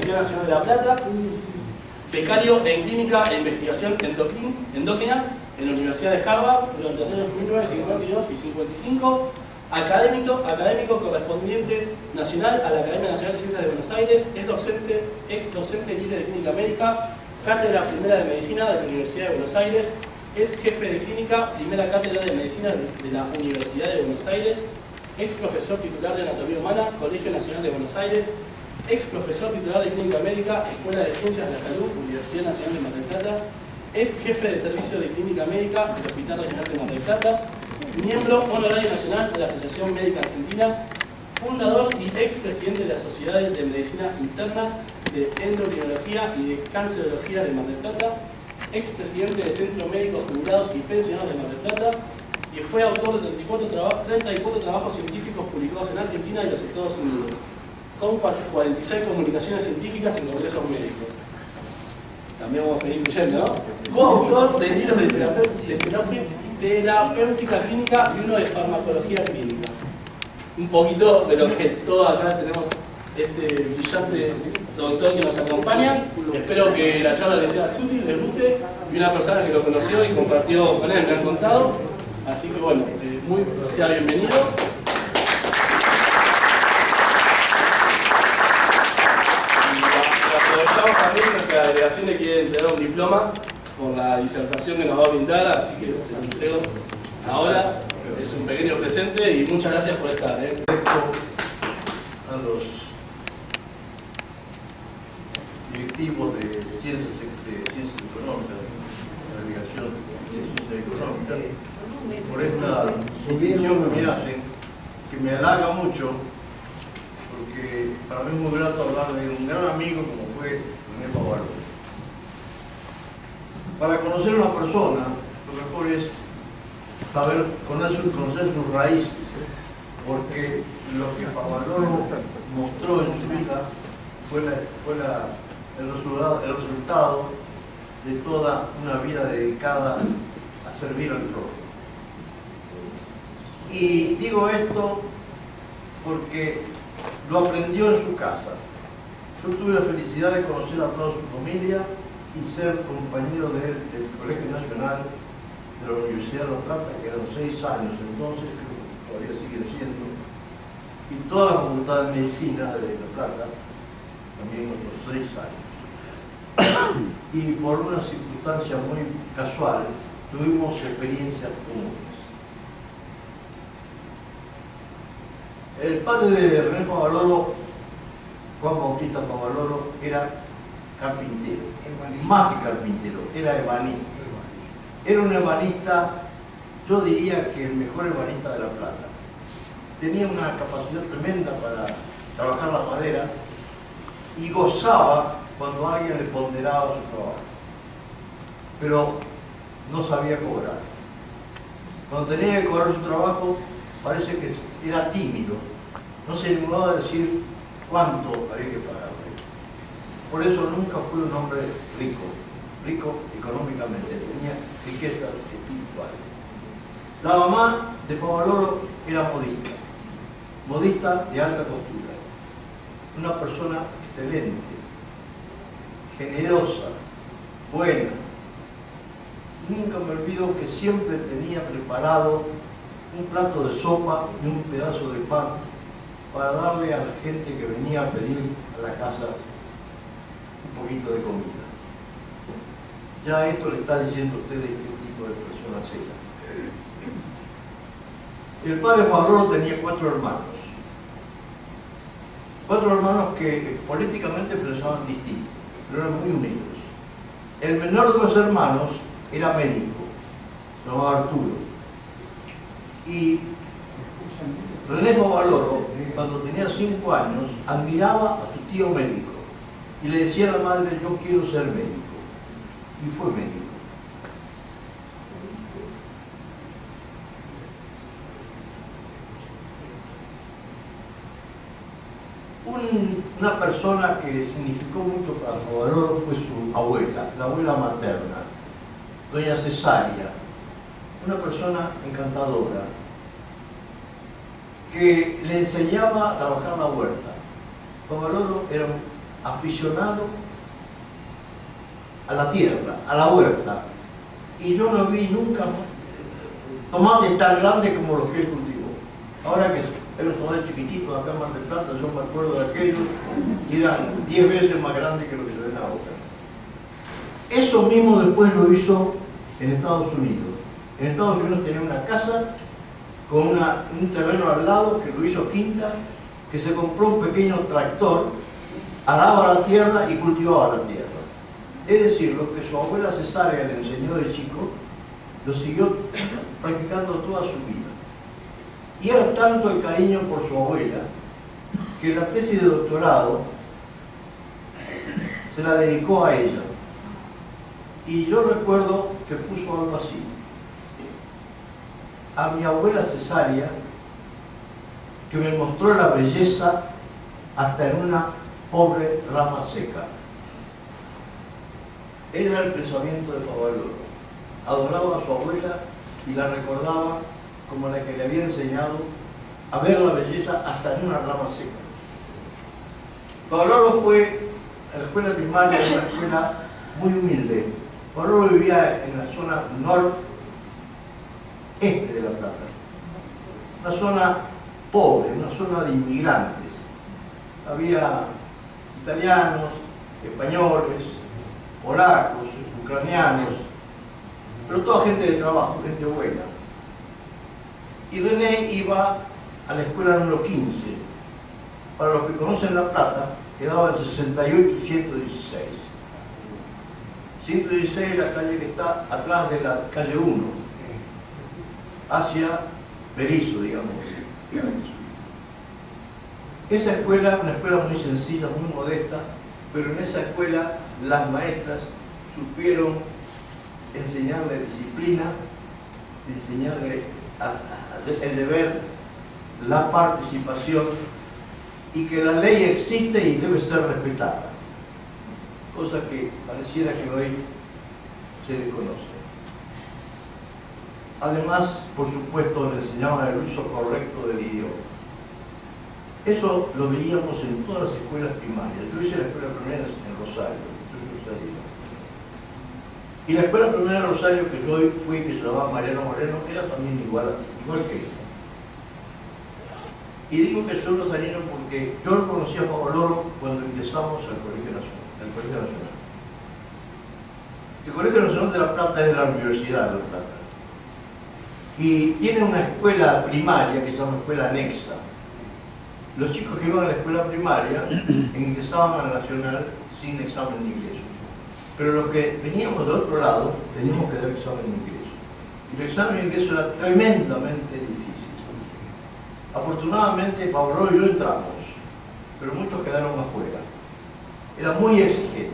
Universidad Nacional de La Plata, becario en Clínica e Investigación Endócrina en la Universidad de Harvard durante los años 1952 y 55, académico correspondiente nacional a la Academia Nacional de Ciencias de Buenos Aires, ex docente libre de Clínica Médica, cátedra primera de Medicina de la Universidad de Buenos Aires, es jefe de clínica, primera cátedra de Medicina de la Universidad de Buenos Aires, ex profesor titular de Anatomía Humana, Colegio Nacional de Buenos Aires, ex profesor titular de Clínica Médica, Escuela de Ciencias de la Salud, Universidad Nacional de Mar del Plata, es jefe de servicio de Clínica Médica del Hospital Regional de Mar del Plata, miembro honorario nacional de la Asociación Médica Argentina, fundador y expresidente de las Sociedades de Medicina Interna, de Endocrinología y de Cancerología de Mar del Plata, expresidente del Centro Médicos Jubilados y Pensionados de Mar del Plata, y fue autor de 34 trabajos científicos publicados en Argentina y los Estados Unidos, con 46 comunicaciones científicas en congresos médicos. También vamos a seguir leyendo, ¿no? Coautor de libros de terapéutica clínica y uno de farmacología clínica. Un poquito de lo que todos acá tenemos este brillante doctor que nos acompaña. Espero que la charla les sea útil, les guste, y una persona que lo conoció y compartió con él, me han contado. Así que bueno, sea bienvenido. Aprovechamos también que la delegación le quiere entregar un diploma por la disertación que nos va a brindar, así que se lo entrego ahora. Es un pequeño presente y muchas gracias por estar. A los directivos de Ciencias Económicas, de la delegación de Ciencias Económicas, por esta distinción que me hacen, que me halaga mucho, porque para mí es muy grato hablar de un gran amigo como fue René Favaloro. Para conocer a una persona, lo mejor es saber conocer sus raíces, porque lo que Favaloro mostró en su vida fue el resultado de toda una vida dedicada a servir al prójimo. Y digo esto porque lo aprendió en su casa. Yo tuve la felicidad de conocer a toda su familia y ser compañero de él del Colegio Nacional de la Universidad de La Plata, que eran 6 años entonces, creo que todavía siguen siendo, y toda la Facultad de Medicina de La Plata, también otros 6 años. Y por una circunstancia muy casual, tuvimos experiencias comunes. El padre de René Favaloro, Juan Bautista Favaloro, era carpintero, más que carpintero, era ebanista. Era un ebanista, yo diría que el mejor ebanista de La Plata. Tenía una capacidad tremenda para trabajar la madera y gozaba cuando alguien le ponderaba su trabajo. Pero no sabía cobrar. Cuando tenía que cobrar su trabajo, parece que era tímido. No se animaba a decir cuánto había que pagarle. Por eso nunca fue un hombre rico económicamente, tenía riquezas espirituales. La mamá de Favaloro era modista de alta costura, una persona excelente, generosa, buena. Nunca me olvido que siempre tenía preparado un plato de sopa y un pedazo de pan para darle a la gente que venía a pedir a la casa un poquito de comida. Ya esto le está diciendo a ustedes qué tipo de personas era. El padre Favaloro tenía 4 hermanos. 4 hermanos que políticamente pensaban distinto, pero eran muy unidos. El menor de los hermanos era médico, se llamaba Arturo. Y René Favaloro, cuando tenía 5 años, admiraba a su tío médico y le decía a la madre: yo quiero ser médico. Y fue médico. Una persona que significó mucho para Favaloro fue su abuela, la abuela materna, doña Cesaria, una persona encantadora, que le enseñaba a trabajar la huerta. Favaloro era aficionado a la tierra, a la huerta. Y yo no vi nunca tomates tan grandes como los que él cultivó. Ahora que eran tomates chiquititos acá en Mar del Plata, yo me acuerdo de aquellos, y eran 10 veces más grandes que lo que se ven ahora. Eso mismo después lo hizo en Estados Unidos. En Estados Unidos tenía una casa con un terreno al lado que lo hizo quinta, que se compró un pequeño tractor, araba la tierra y cultivaba la tierra. Es decir, lo que su abuela Cesárea le enseñó de chico, lo siguió practicando toda su vida. Y era tanto el cariño por su abuela, que la tesis de doctorado se la dedicó a ella. Y yo recuerdo que puso algo así: a mi abuela Cesárea, que me mostró la belleza hasta en una pobre rama seca. Ese era el pensamiento de Favaloro. Adoraba a su abuela y la recordaba como la que le había enseñado a ver la belleza hasta en una rama seca. Favaloro fue a la escuela primaria, una escuela muy humilde. Favaloro vivía en la zona noreste de La Plata, una zona pobre, una zona de inmigrantes. Había italianos, españoles, polacos, ucranianos, pero toda gente de trabajo, gente buena. Y René iba a la escuela número 15. Para los que conocen La Plata, quedaba el 68-116. 116 es la calle que está atrás de la calle 1, hacia Berisso, digamos. Esa escuela, una escuela muy sencilla, muy modesta, pero en esa escuela las maestras supieron enseñarle disciplina, enseñarle el deber, la participación, y que la ley existe y debe ser respetada, cosa que pareciera que hoy se desconoce. Además, por supuesto, le enseñaban el uso correcto del idioma. Eso lo veíamos en todas las escuelas primarias. Yo hice la escuela primaria en Rosario, y la escuela primaria de Rosario que yo fui, que se llamaba Mariano Moreno, era también igual que esta. Y digo que soy rosarino porque yo lo conocí a Favaloro cuando ingresamos al Colegio Nacional. El Colegio Nacional de La Plata es de la Universidad de La Plata. Y tiene una escuela primaria que se llama escuela anexa. Los chicos que iban a la escuela primaria ingresaban a la Nacional sin examen de ingreso. Pero los que veníamos de otro lado teníamos que dar examen de ingreso. Y el examen de ingreso era tremendamente difícil. Afortunadamente, Favaloro y yo entramos, pero muchos quedaron afuera. Era muy exigente.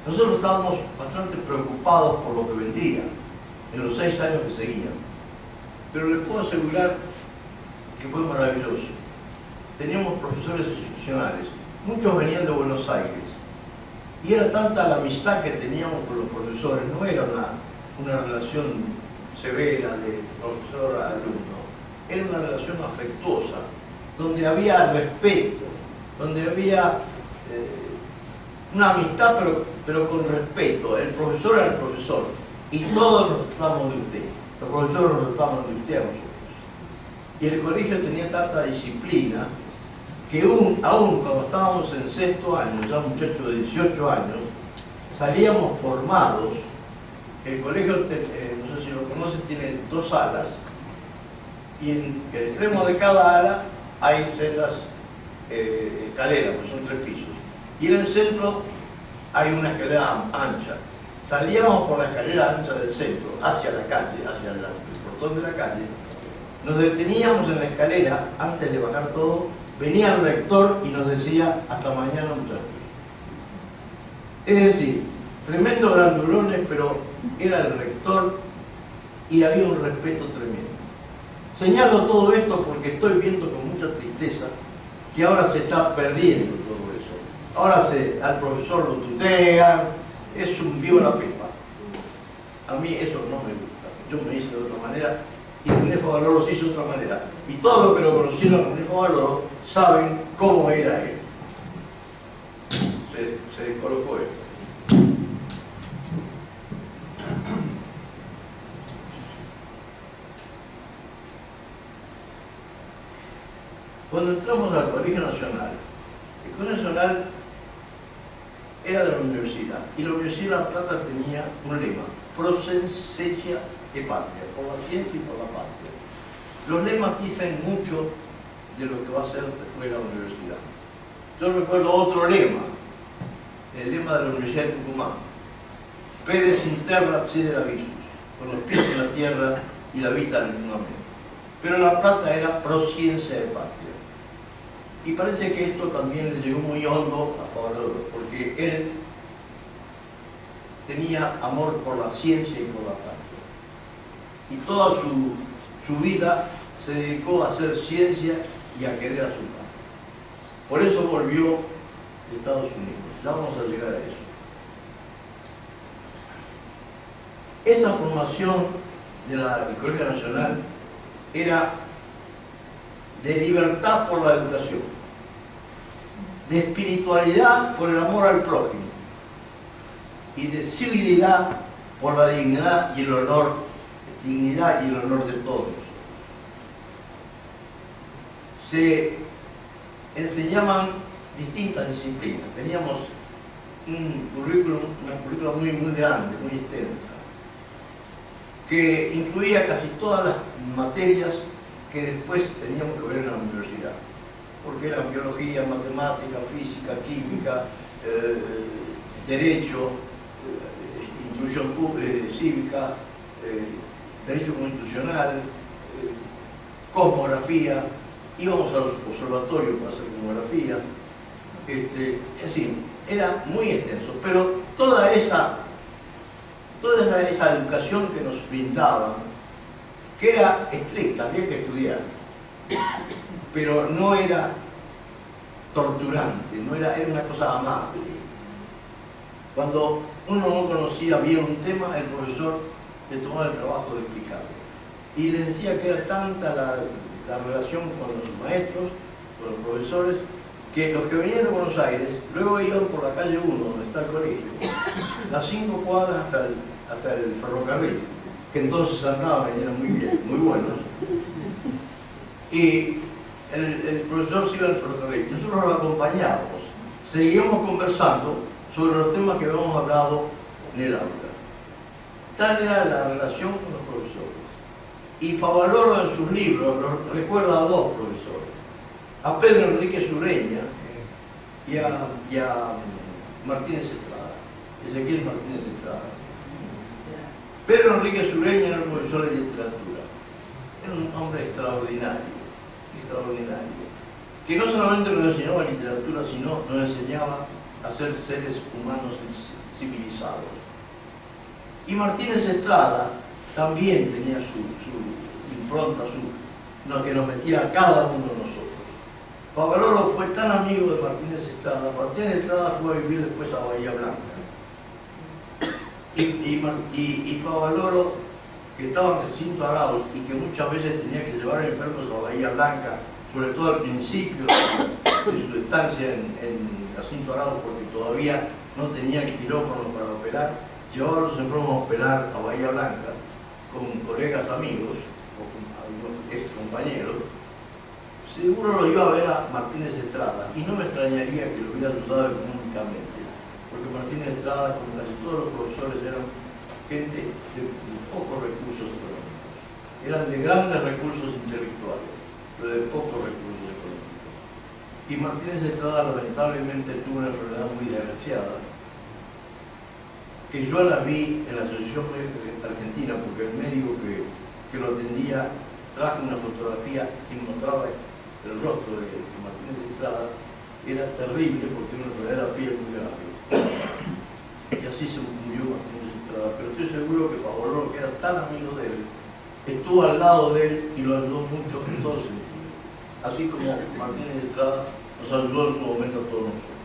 Nosotros estábamos bastante preocupados por lo que vendría en los 6 años que seguían. Pero les puedo asegurar que fue maravilloso. Teníamos profesores excepcionales. Muchos venían de Buenos Aires. Y era tanta la amistad que teníamos con los profesores. No era una relación severa de profesor a alumno. Era una relación afectuosa, donde había respeto, donde había una amistad, pero con respeto. El profesor era el profesor, y todos nos tratamos de usted. Los profesores nos trataban de usted a nosotros. Y el colegio tenía tanta disciplina que aún cuando estábamos en 6º año, ya muchachos de 18 años, salíamos formados. El colegio, no sé si lo conocen, tiene 2 alas, y en el extremo de cada ala hay sendas escaleras, pues son 3 pisos. Y en el centro hay una escalera ancha. Salíamos por la escalera ancha del centro, hacia la calle, hacia el portón de la calle. Nos deteníamos en la escalera antes de bajar todo. Venía el rector y nos decía: hasta mañana, muchachos. Es decir, tremendos grandulones, pero era el rector y había un respeto tremendo. Señalo todo esto porque estoy viendo con mucha tristeza que ahora se está perdiendo todo eso. Ahora al profesor lo tutean, es un viva la pepa. A mí eso no me gusta. Yo me hice de otra manera y René Favaloro se hizo de otra manera. Y todos los que lo conocieron a René Favaloro saben cómo era él. se colocó esto. Cuando entramos al Colegio Nacional, el Colegio Nacional era de la universidad, y la Universidad de La Plata tenía un lema: pro ciencia e patria, por la ciencia y por la patria. Los lemas dicen mucho de lo que va a ser después la universidad. Yo recuerdo otro lema, el lema de la Universidad de Tucumán: Pérez in terra acceder avisus, con los pies en la tierra y la vista en el firmamento. Pero La Plata era pro ciencia e patria. Y parece que esto también le llegó muy hondo a Favaloro, porque él tenía amor por la ciencia y por la patria. Y toda su vida se dedicó a hacer ciencia y a querer a su patria. Por eso volvió de Estados Unidos. Ya vamos a llegar a eso. Esa formación del Colegio Nacional era de libertad por la educación, de espiritualidad por el amor al prójimo y de civilidad por la dignidad y el honor de todos. Se enseñaban distintas disciplinas. Teníamos una currícula muy grande, muy extensa, que incluía casi todas las materias que después teníamos que ver en la universidad, porque eran biología, matemática, física, química, derecho, instrucción cívica, derecho constitucional, cosmografía. Íbamos a los observatorios para hacer cosmografía, es decir, era muy extenso, pero toda esa educación que nos brindaban, que era estricta, había que estudiar, pero no era torturante, era una cosa amable. Cuando uno no conocía bien un tema, el profesor le tomaba el trabajo de explicarlo. Y le decía que era tanta la relación con los maestros, con los profesores, que los que venían de Buenos Aires luego iban por la calle 1, donde está el colegio, las 5 cuadras hasta el ferrocarril, que entonces andaban y eran muy bien, muy buenos. Y el profesor se iba al ferrocarril, nosotros lo acompañábamos, seguíamos conversando sobre los temas que habíamos hablado en el aula. Tal era la relación con los profesores. Y Favaloro en sus libros recuerda a dos profesores, a Pedro Enrique Sureña y a Martínez Estrada, Ezequiel Martínez Estrada. Pedro Enrique Sureña era un profesor de literatura, era un hombre extraordinario, que no solamente nos enseñaba literatura, sino nos enseñaba a ser seres humanos civilizados. Y Martínez Estrada también tenía su impronta, que nos metía a cada uno de nosotros. Favaloro fue tan amigo de Martínez Estrada. Martínez Estrada fue a vivir después a Bahía Blanca. Y Favaloro, que estaba en Jacinto Arauz y que muchas veces tenía que llevar enfermos a Bahía Blanca, sobre todo al principio de su estancia en Jacinto Arauz, porque todavía no tenía quirófano para operar, llevaba a los enfermos a operar a Bahía Blanca con colegas amigos o con algunos ex compañeros. Seguro lo iba a ver a Martínez Estrada y no me extrañaría que lo hubiera ayudado económicamente, porque Martínez Estrada, como casi todos los profesores, eran gente de pocos recursos económicos, eran de grandes recursos intelectuales, pero de pocos recursos económicos. Y Martínez Estrada lamentablemente tuvo una enfermedad muy desgraciada, que yo la vi en la Asociación Médica Argentina, porque el médico que lo atendía trajo una fotografía, se mostraba el rostro de Martínez Estrada, era terrible porque una enfermedad de la piel muy grave. Y así se murió Martínez Estrada, pero estoy seguro que Favaloro, que era tan amigo de él, estuvo al lado de él y lo ayudó mucho en todo sentido. Así como Martínez Estrada nos ayudó en su momento a todos nosotros.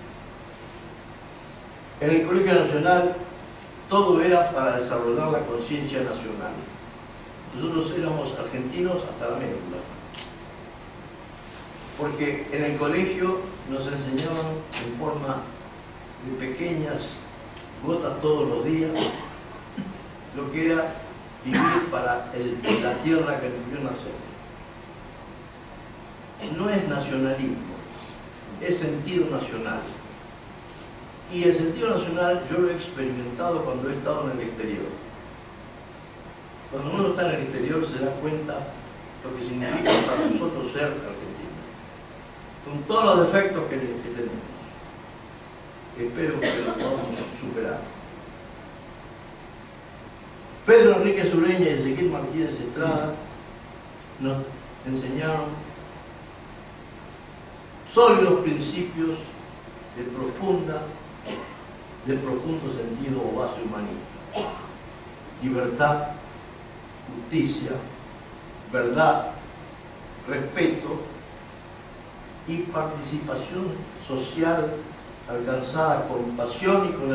En el Colegio Nacional todo era para desarrollar la conciencia nacional. Nosotros éramos argentinos hasta la médula, porque en el colegio nos enseñaban en forma de pequeñas gotas todos los días, lo que era vivir para la tierra que nos vio nacer. No es nacionalismo, es sentido nacional. Y el sentido nacional yo lo he experimentado cuando he estado en el exterior. Cuando uno está en el exterior se da cuenta lo que significa para nosotros ser argentinos, con todos los defectos que tenemos. Espero que lo podamos superar. Pedro Enrique Sureña y Ezequiel Martínez Estrada nos enseñaron sólidos principios de profundo sentido o base humanista: libertad, justicia, verdad, respeto y participación social alcanzada con pasión y con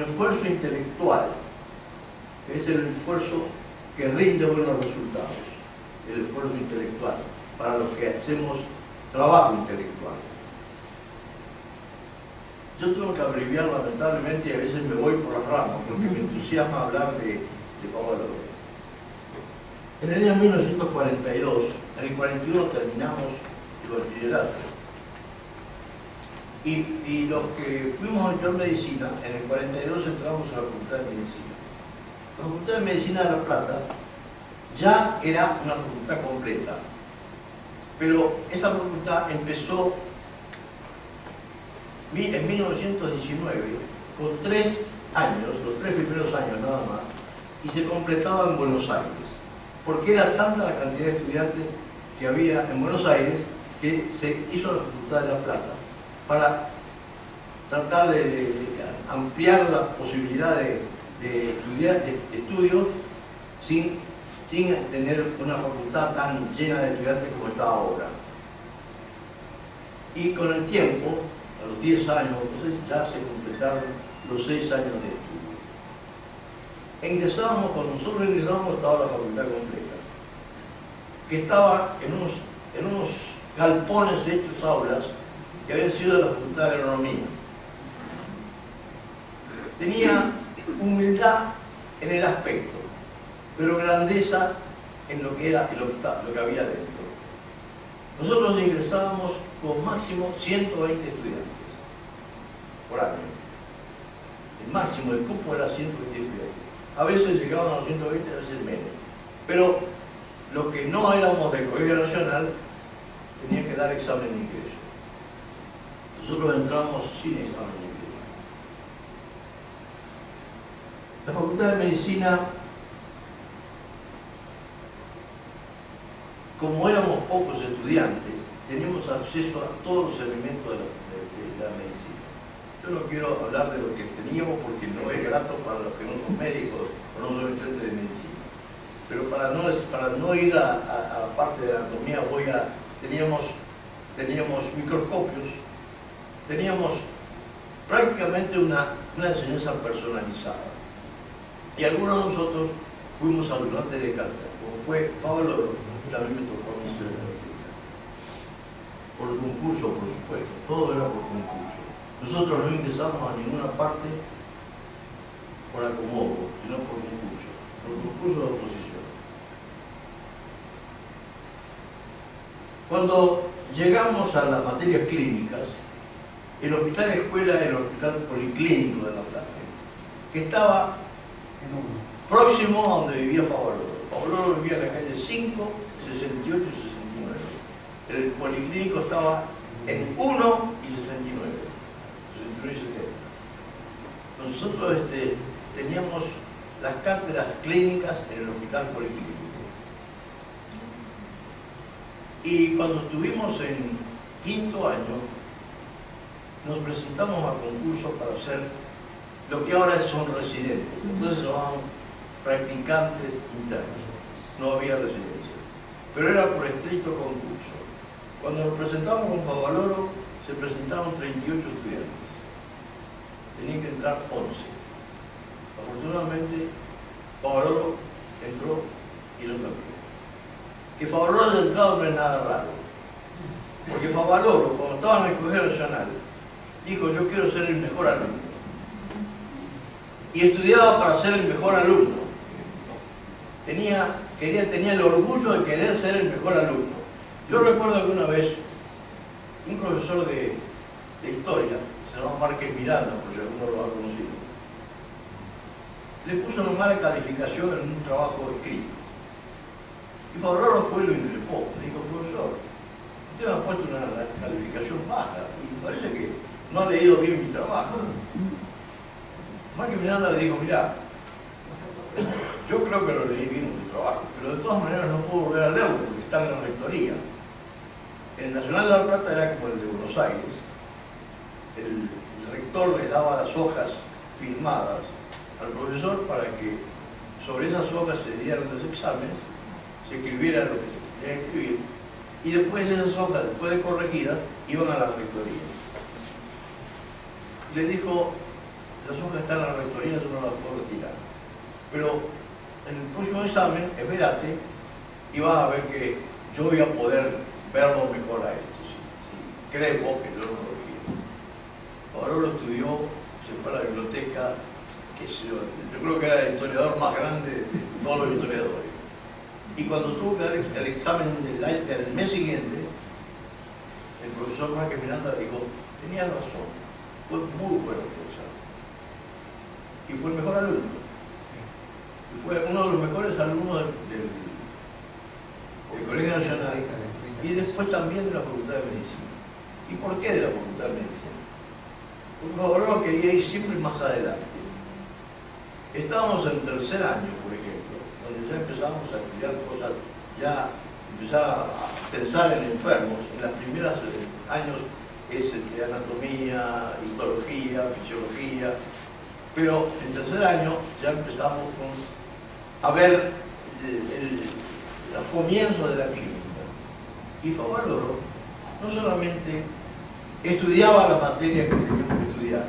esfuerzo intelectual, que es el esfuerzo que rinde buenos resultados, el esfuerzo intelectual, para los que hacemos trabajo intelectual. Yo tengo que abreviar lamentablemente y a veces me voy por las ramas porque me entusiasma hablar de Pablo López. En el año 1942, en el 41 terminamos el bachillerato. Y los que fuimos a estudiar medicina, en el 42 entramos a la Facultad de Medicina. La Facultad de Medicina de La Plata ya era una facultad completa, pero esa facultad empezó en 1919 con 3 años, los 3 primeros años nada más, y se completaba en Buenos Aires, porque era tanta la cantidad de estudiantes que había en Buenos Aires que se hizo la Facultad de La Plata para tratar de ampliar la posibilidad de estudios sin tener una facultad tan llena de estudiantes como está ahora. Y con el tiempo, a los 10 años, entonces ya se completaron los 6 años de estudio. Cuando nosotros ingresábamos estaba la facultad completa, que estaba en unos galpones hechos aulas que habían sido de la Facultad de Agronomía. Tenía humildad en el aspecto, pero grandeza en lo que era y lo que había dentro. Nosotros ingresábamos con máximo 120 estudiantes por año. El máximo del cupo era 120 estudiantes. A veces llegaban a los 120, a veces menos. Pero los que no éramos del Colegio Nacional tenían que dar examen de ingreso. Nosotros entramos sin examen de ingreso. La Facultad de Medicina, como éramos pocos estudiantes, teníamos acceso a todos los elementos de la medicina. Yo no quiero hablar de lo que teníamos porque no es grato para los que no son médicos o no son estudiantes de medicina. Pero para no ir a la parte de la anatomía, teníamos microscopios, teníamos prácticamente una enseñanza personalizada. Y algunos de nosotros fuimos ayudantes de cátedra, como fue Pablo López, que también me tocó a mí ser por concurso, por supuesto, todo era por concurso. Nosotros no ingresamos a ninguna parte por acomodo, sino por concurso de oposición. Cuando llegamos a las materias clínicas, el hospital escuela era el hospital policlínico de La Plata, que estaba próximo a donde vivía Favaloro. Favaloro vivía en la calle 5, 68 y 69. El policlínico estaba en 1 y 69. 69 y 70. Nosotros teníamos las cátedras clínicas en el hospital policlínico. Y cuando estuvimos en 5º año, nos presentamos a concurso para hacer lo que ahora son residentes. Entonces se llamaban practicantes internos. No había residencia. Pero era por estricto concurso. Cuando nos presentamos con Favaloro, se presentaron 38 estudiantes. Tenían que entrar 11. Afortunadamente, Favaloro entró y yo también. Que Favaloro haya entrado no es nada raro. Porque Favaloro, cuando estaba en el Colegio Nacional, dijo: yo quiero ser el mejor alumno. Y estudiaba para ser el mejor alumno. Tenía el orgullo de querer ser el mejor alumno. Yo recuerdo que una vez un profesor de historia, se llama Márquez Miranda, por si alguno lo ha conocido, le puso una mala calificación en un trabajo escrito. Y Favaloro fue y lo increpó. Le dijo: profesor, usted me ha puesto una calificación baja y parece que no ha leído bien mi trabajo. Márquez Miranda le dijo: mirá, yo creo que lo leí bien en tu trabajo, pero de todas maneras no puedo volver a leerlo porque está en la rectoría. El Nacional de La Plata era como el de Buenos Aires. El rector le daba las hojas firmadas al profesor para que sobre esas hojas se dieran los exámenes, se escribiera lo que se tenía que escribir, y después esas hojas, después de corregidas, iban a la rectoría. Le dijo: las hojas están en la rectoría, yo no las puedo retirar, pero en el próximo examen, espérate, y vas a ver que yo voy a poder verlo mejor a esto. Si crees vos que yo no lo quiero. Ahora lo estudió, se fue a la biblioteca, yo creo que era el historiador más grande de todos los historiadores. Y cuando tuvo que dar el examen del mes siguiente, el profesor Márquez Miranda dijo: tenía razón, fue muy bueno el examen. Y fue el mejor alumno. Y fue uno de los mejores alumnos del Colegio Nacional. Y después también de la Facultad de Medicina. ¿Y por qué de la Facultad de Medicina? Porque Favaloro quería ir siempre más adelante. Estábamos en tercer año, por ejemplo, donde ya empezábamos a estudiar cosas, ya empezaba a pensar en enfermos. En los primeros años es anatomía, histología, fisiología, pero en tercer año ya empezamos a ver los comienzos de la clínica. Y Favaloro no solamente estudiaba la materia que teníamos que estudiar,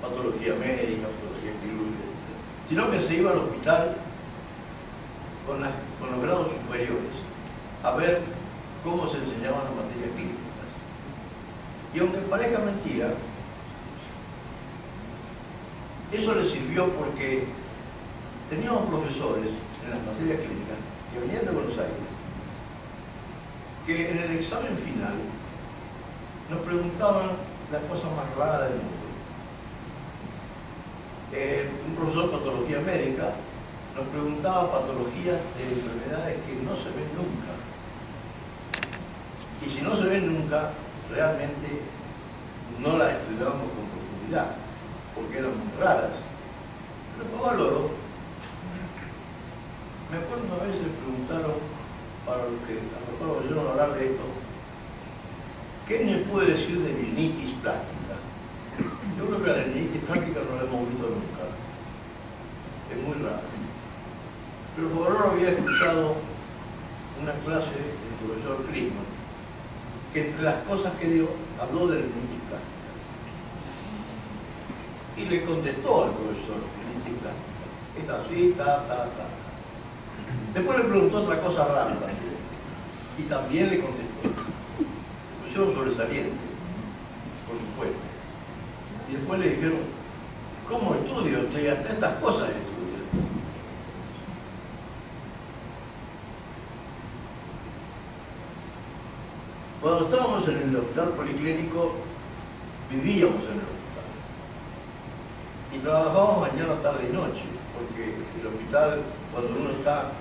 patología médica, patología quirúrgica, sino que se iba al hospital con los grados superiores a ver cómo se enseñaban las materias clínicas. Y aunque parezca mentira, eso le sirvió porque teníamos profesores en las materias clínicas que venían de Buenos Aires, que en el examen final nos preguntaban las cosas más raras del mundo. Un profesor de patología médica nos preguntaba patologías de enfermedades que no se ven nunca. Y si no se ven nunca, realmente no las estudiamos con profundidad, porque eran muy raras. Pero Favaloro, me acuerdo una vez le preguntaron, para los que a lo mejor oyeron hablar de esto, ¿qué me puede decir de rinitis plástica? Yo creo que la rinitis plástica no la hemos visto nunca. Es muy rara. Pero Favaloro había escuchado una clase del profesor Klickman, que entre las cosas que dio, habló de rinitis plástica. Y le contestó al profesor: rinitis plástica. Es así, ta. Después le preguntó otra cosa rara también. Y también le contestó. Pusieron sobresaliente, por supuesto. Y después le dijeron: ¿cómo estudia usted? Hasta estas cosas estudia. Cuando estábamos en el hospital policlínico, vivíamos en el hospital. Y trabajábamos mañana, tarde y noche, porque el hospital, cuando uno está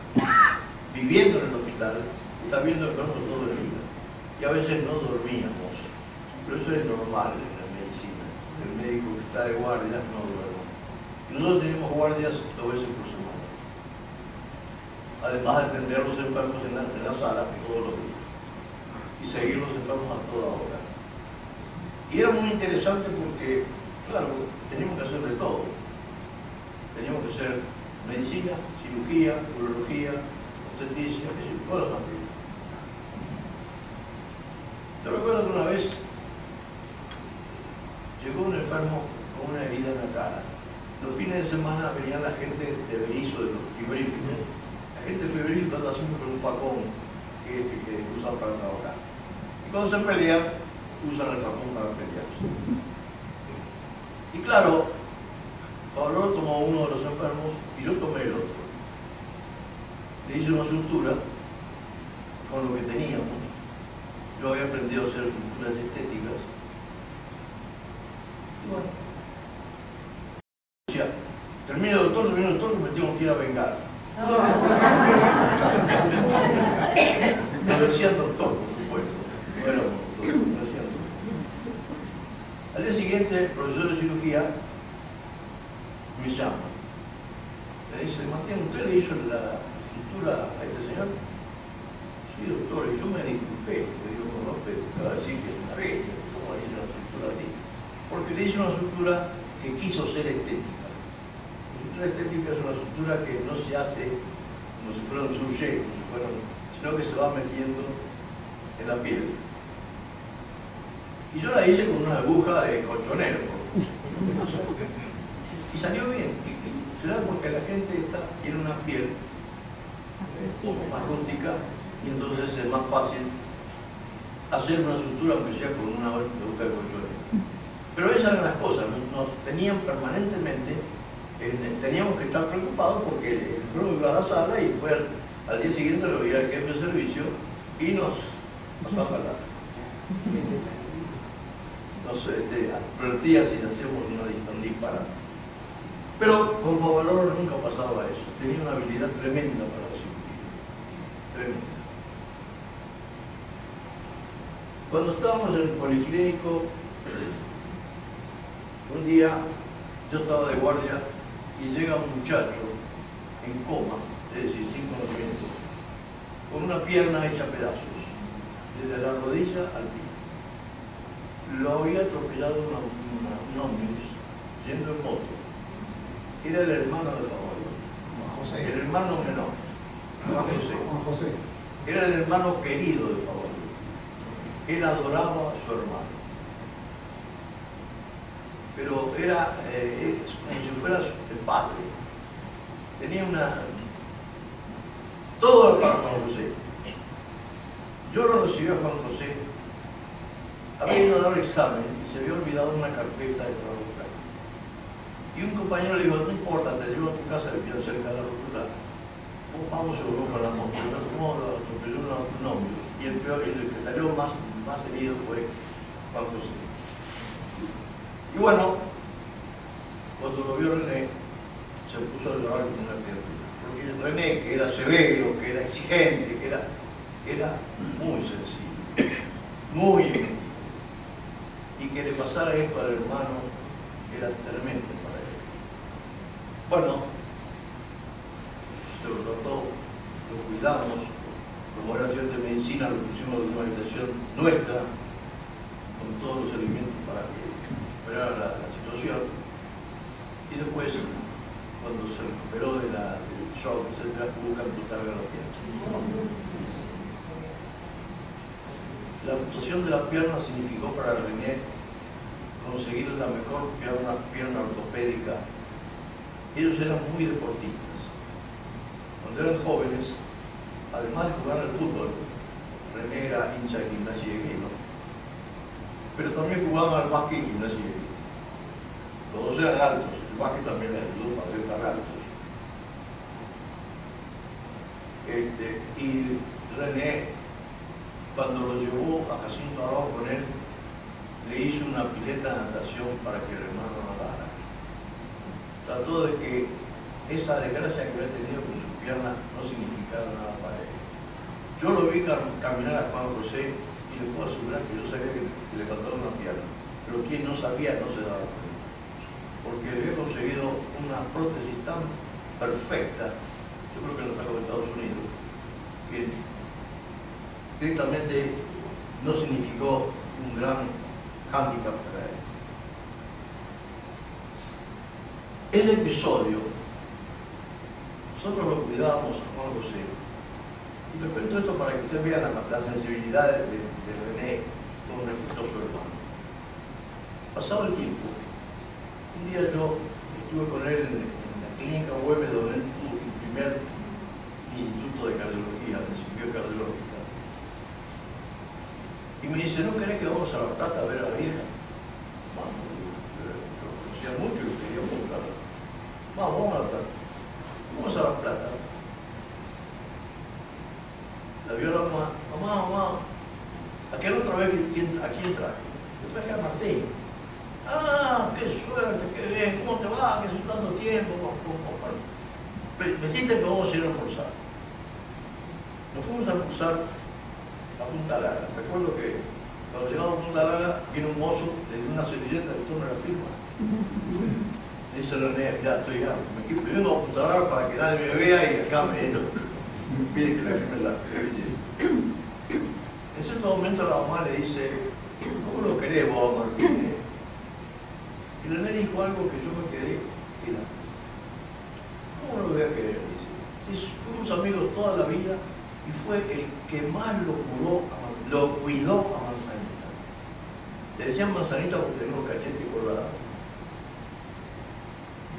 viviendo en el hospital, está viendo enfermos todo el día. Y a veces no dormíamos, pero eso es normal en la medicina. El médico que está de guardia no duerme. Y nosotros tenemos guardias 2 veces por semana, además de atender a los enfermos en la sala todos los días y seguir los enfermos a toda hora. Y era muy interesante porque, claro, teníamos que hacer de todo. Teníamos que hacer medicina, cirugía, urología, obstetricia, todas las materias. Yo recuerdo que una vez llegó un enfermo con una herida en la cara. Los fines de semana venían la gente de Berizo, de los frigoríficos. La gente del frigorífico anda siempre con un facón que usan para trabajar. Y cuando se pelean, usan el facón para pelearse. Y claro, Pablo tomó uno de los enfermos y yo tomé el otro. Le hice una sutura con lo que teníamos. Yo había aprendido a hacer suturas estéticas. Y bueno, decía, termino doctor, que me tengo que ir a vengar. Me decían doctor, por supuesto. No era doctor, me decían doctor. Al día siguiente, el profesor de cirugía me llama. Me dice, Martín, ¿usted le hizo la sutura a este señor? Sí, doctor, y yo me disculpé. Le digo, no, pero acaba de decir que es una bestia, ¿cómo le hizo una sutura así? Porque le hizo una sutura que quiso ser estética. La sutura estética es una sutura que no se hace como si fuera un surgé, sino que se va metiendo en la piel. Y yo la hice con una aguja de colchonero. Y salió bien. Será porque la gente tiene una piel un poco más rústica y entonces es más fácil hacer una sutura aunque sea con una aguja de colchonero. Pero esas eran las cosas, nos tenían permanentemente, teníamos que estar preocupados porque el enfermo iba a la sala y después al día siguiente lo veía el jefe de servicio y nos pasaba nos advertía si hacíamos un disparate. Pero con Favaloro nunca pasaba eso, tenía una habilidad tremenda para la cirugía, tremenda. Cuando estábamos en el policlínico, un día yo estaba de guardia y llega un muchacho en coma, es decir, sin conocimiento, con una pierna hecha pedazos, desde la rodilla al pie. Lo había atropellado un ómnibus yendo en moto. Era el hermano de Favaloro, el hermano menor, Juan José. Era el hermano querido de Favaloro. Él adoraba a su hermano. Pero era como si fuera el padre. Tenía todo era para Juan José. Yo lo recibí a Juan José, había ido a dar un examen y se había olvidado una carpeta de trabajo. Y un compañero le dijo, no importa, te llevo a tu casa, le pido cerca de la ruta, vamos a Europa con la moto. ¿Cómo lo atropelló un ómnibus? Y el que salió más herido fue Juan José. Y bueno, cuando lo vio René, se puso a llorar con una criatura. Porque René, que era severo, que era exigente, que era muy sensible, muy emotivo. Y que le pasara esto al hermano era tremendo para él. Bueno, se lo trató, lo cuidamos, como era estudiante de medicina, lo pusimos en una habitación nuestra, con todos los elementos para que superara la situación. Y después, cuando se recuperó del shock, etc., hubo que amputarle la pierna. La amputación de la pierna significó para René conseguir la mejor pierna ortopédica. Ellos eran muy deportistas. Cuando eran jóvenes, además de jugar al fútbol, René era hincha de Gimnasia y Esgrima, pero también jugaban al básquet y Gimnasia y Esgrima. Los dos eran altos, el básquet también les ayudó para ser tan altos. Y René, cuando lo llevó a Jacinto Arau con él, le hizo una pileta de natación para que el hermano nadara. Trató de que esa desgracia que había tenido con su pierna no significara nada para él. Yo lo vi caminar a Juan José y le puedo asegurar que yo sabía que le faltaba una pierna, pero quien no sabía no se daba cuenta, porque le había conseguido una prótesis tan perfecta, yo creo que lo trajo de Estados Unidos, que directamente no significó un gran hándicap para él. Ese episodio, nosotros lo cuidábamos a Juan José. Y te cuento esto para que ustedes vean la sensibilidad de René con respecto a su hermano. Pasado el tiempo, un día yo estuve con él en la clínica Güemes, donde él tuvo su primer instituto de cardiología, de cirugía cardiológica. Y me dice, ¿no querés que vamos a La Plata a ver a la vieja? Vamos, lo conocía mucho y quería mucho. Vamos a La Plata. Vamos a La Plata. La vio la mamá, mamá, aquella otra vez ¿a quién traje? Yo traje a Martín. Ah, qué suerte, qué bien, ¿cómo te va? ¿Qué hace tanto tiempo? Metiste que vamos a ir a almorzar. Nos fuimos a almorzar a Punta Lara. Recuerdo que cuando llegamos a Punta Lara, viene un mozo, le dio una servilleta y toma la firma. Me dice René, ya estoy ya, me vengo a Punta Lara para que nadie me vea y acá me pide que le firme la servilleta. En cierto momento la mamá le dice, ¿cómo lo querés vos, Martín? Y René dijo algo que yo me quedé, mira, ¿cómo lo voy a querer? Dice, si fuimos amigos toda la vida y fue el que más lo cuidó a Manzanita. Le decían Manzanita porque tenía los cachetes colorados.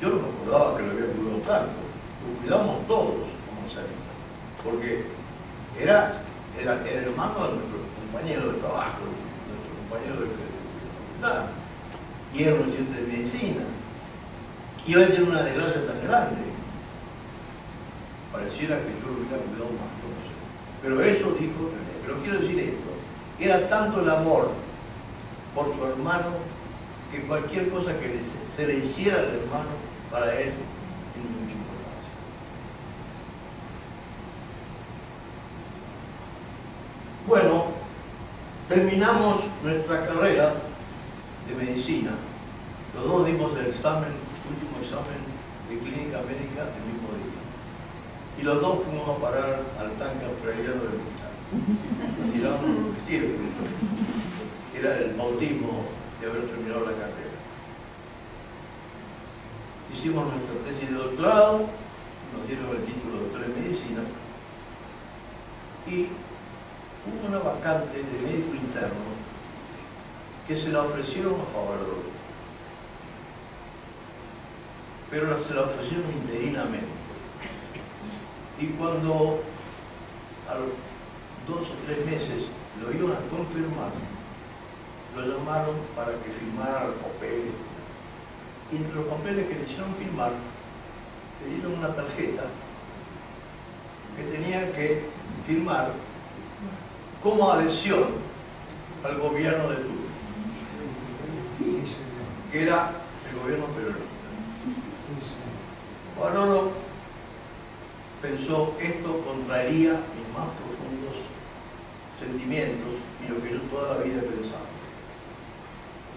Yo no me acordaba que lo había cuidado tanto. Lo cuidamos todos a Manzanita, porque era el hermano de nuestro compañero de trabajo, nuestro compañero de facultad, y era un estudiante de medicina. Iba a tener una desgracia tan grande. Pareciera que yo lo hubiera cuidado más, no sé. Pero eso dijo René. Pero quiero decir esto, era tanto el amor por su hermano que cualquier cosa que se le hiciera al hermano, para él tiene mucha importancia. Bueno, terminamos nuestra carrera de medicina. Los dos dimos el último examen de clínica médica el mismo día. Y los dos fuimos a parar al tanque australiano del hospital. Nos tiramos un vestido. Era el bautismo de haber terminado la carrera. Hicimos nuestra tesis de doctorado, nos dieron el título de doctor en medicina y hubo una vacante de médico interno que se la ofrecieron a Favaloro, pero se la ofrecieron interinamente. Y cuando a los 2 o 3 meses lo iban a confirmar, lo llamaron para que firmara los papeles. Y entre los papeles que le hicieron firmar, le dieron una tarjeta que tenía que firmar como adhesión al gobierno de turno, que era el gobierno peronista. Favaloro pensó, esto contraería mis más profundos sentimientos y lo que yo toda la vida he pensado.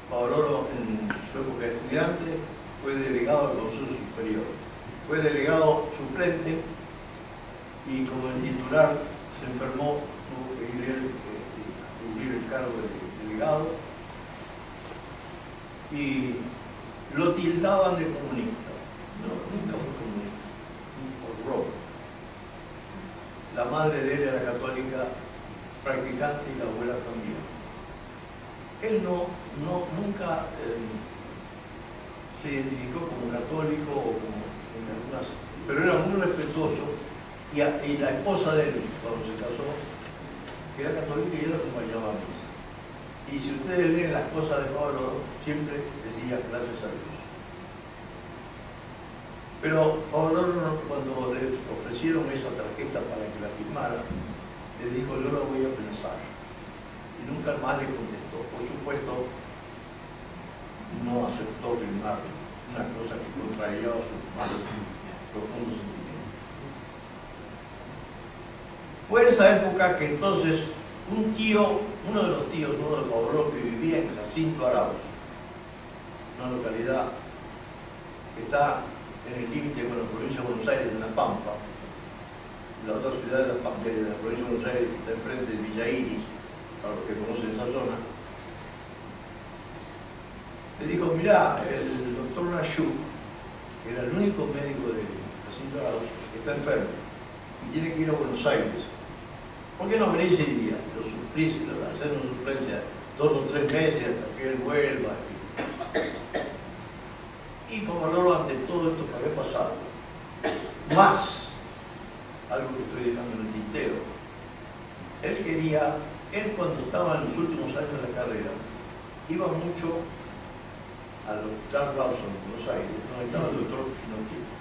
Favaloro, en su época de estudiante, fue delegado al Consejo Superior. Fue delegado suplente y como el titular se enfermó, tuvo que ir él a cumplir el cargo de delegado y lo tildaban de comunista. No, nunca fue comunista, por robo. La madre de él era católica practicante y la abuela también. Él nunca se identificó como católico o como en algunas, pero era muy respetuoso y la esposa de él, cuando se casó, era católica y él lo acompañaba a misa. Y si ustedes leen las cosas de Favaloro, siempre decía gracias a Dios. Pero Favaloro, cuando le ofrecieron esa tarjeta para que la firmara, le dijo, yo lo voy a pensar. Y nunca más le contestó. Por supuesto, no aceptó firmar una cosa que contraía sus más profundos sentimientos. Fue esa época que entonces uno de los tíos de Favaloro, que vivía en Jacinto Arauz, una localidad que está en el límite con la provincia de Buenos Aires, en La Pampa, la otra ciudad de la provincia de Buenos Aires que está enfrente de Villa Iris, para los que conocen esa zona, le dijo, mirá, el doctor Nayú, que era el único médico de Jacinto Arauz, está enfermo y tiene que ir a Buenos Aires. ¿Por qué no venís ese día? Lo suplís, hacer una suplencia 2 o 3 meses hasta que él vuelva. Y Favaloro, ante todo esto que había pasado, más algo que estoy dejando en el tintero, él quería él cuando estaba en los últimos años de la carrera, iba mucho al Hospital Rawson en Buenos Aires, donde estaba el doctor Finocchieto.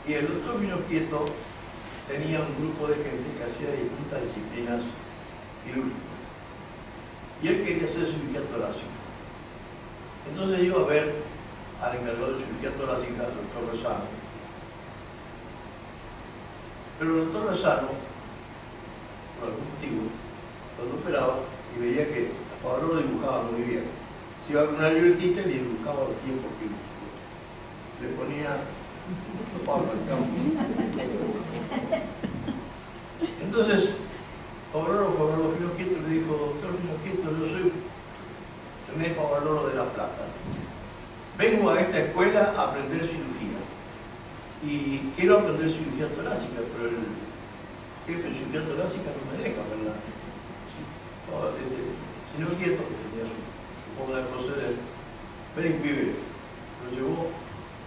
Y el doctor Finocchieto tenía un grupo de gente que hacía distintas disciplinas quirúrgicas. Y él quería ser cirugía torácica. Entonces iba a ver al encargado de cirugía torácica, al doctor Lozano. Pero el doctor Lozano, por algún motivo, cuando operaba y veía que a Favaloro lo dibujaba muy bien, se iba con una libretita y le dibujaba los tiempos quirúrgicos. Le ponía Pablo al campo. Entonces, Favaloro Finocchieto le dijo: doctor Finocchieto, yo soy René Favaloro de La Plata. Vengo a esta escuela a aprender cirugía y quiero aprender cirugía torácica, pero el jefe de cirugía torácica no me deja, ¿verdad? Señor Quieto, que tenía su forma de proceder, ven y pibe, lo llevó: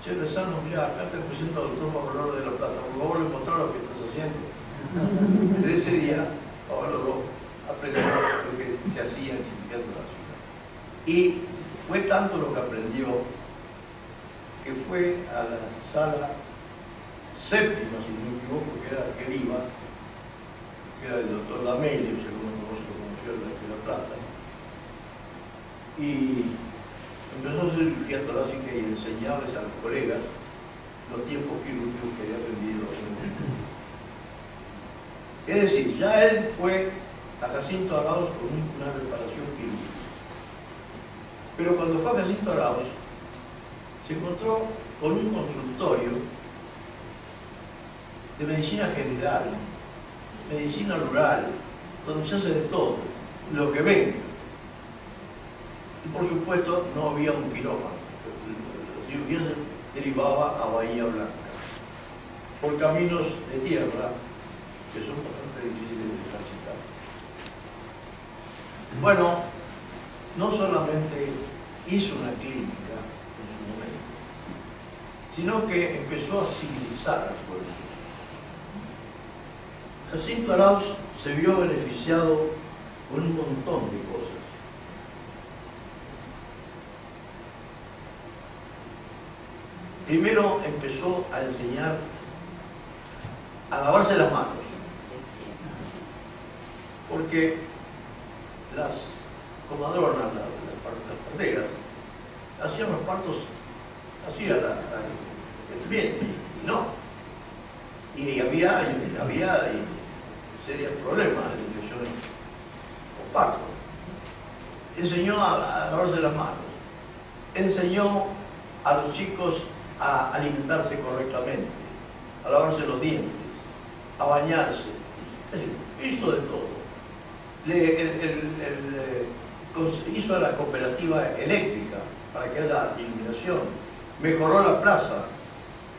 che, Rezano, mirá, acá te presento al doctor Favaloro de La Plata, por favor, le mostrar lo que estás haciendo. Desde ese día, Favaloro aprendió lo que se hacía en cirugía torácica. Y fue tanto lo que aprendió que fue a la sala séptima, si no me equivoco, que era que él iba, que era el doctor D'Amelio, según lo conoció el de La Plata, y empezó a hacer cirugía torácica y enseñarles a los colegas los tiempos quirúrgicos que había aprendido. Es decir, ya él fue a Jacinto Arauz con una preparación quirúrgica. Pero cuando fue a Jacinto Arauz, se encontró con un consultorio de medicina general, medicina rural, donde se hace de todo, lo que venga. Y por supuesto no había un quirófano. La cirugía se derivaba a Bahía Blanca, por caminos de tierra que son bastante difíciles de transitar. Bueno, no solamente hizo una clínica en su momento, sino que empezó a civilizar al pueblo. Jacinto Arauz se vio beneficiado con un montón de cosas. Primero empezó a enseñar a lavarse las manos, porque las comadronas, las parteras, hacían los partos, hacían bien, ¿no? Y había serios problemas de infecciones por parto. Enseñó a lavarse las manos, enseñó a los chicos a alimentarse correctamente, a lavarse los dientes, a bañarse, hizo de todo. Hizo a la cooperativa eléctrica para que haya iluminación, mejoró la plaza.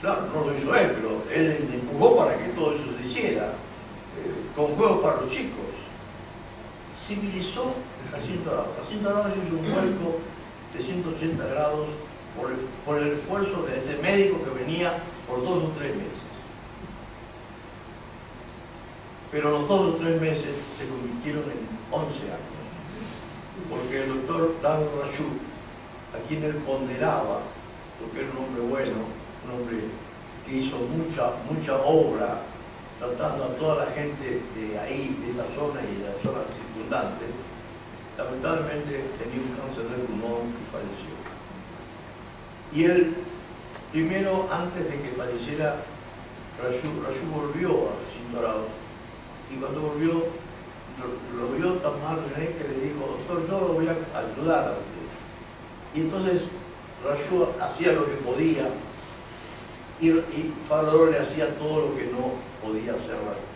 Claro, no lo hizo él, pero él empujó para que todo eso se hiciera, con juegos para los chicos. Civilizó Jacinto Arauz. Jacinto Arauz hizo un vuelco de 180 grados por el esfuerzo de ese médico que venía por 2 o 3 meses. Pero los 2 o 3 meses se convirtieron en 11 años, porque el doctor Dan Rachou, a quien él ponderaba, porque era un hombre bueno, un hombre que hizo mucha obra tratando a toda la gente de ahí, de esa zona y de la zona circundante, lamentablemente tenía un cáncer de pulmón y falleció. Y él, primero, antes de que falleciera, Rachou volvió a Jacinto Arauz, y cuando volvió, lo vio tan mal René que le dijo: doctor, yo lo voy a ayudar a usted. Y entonces Rachou hacía lo que podía y Favaloro le hacía todo lo que no podía hacer Rachou.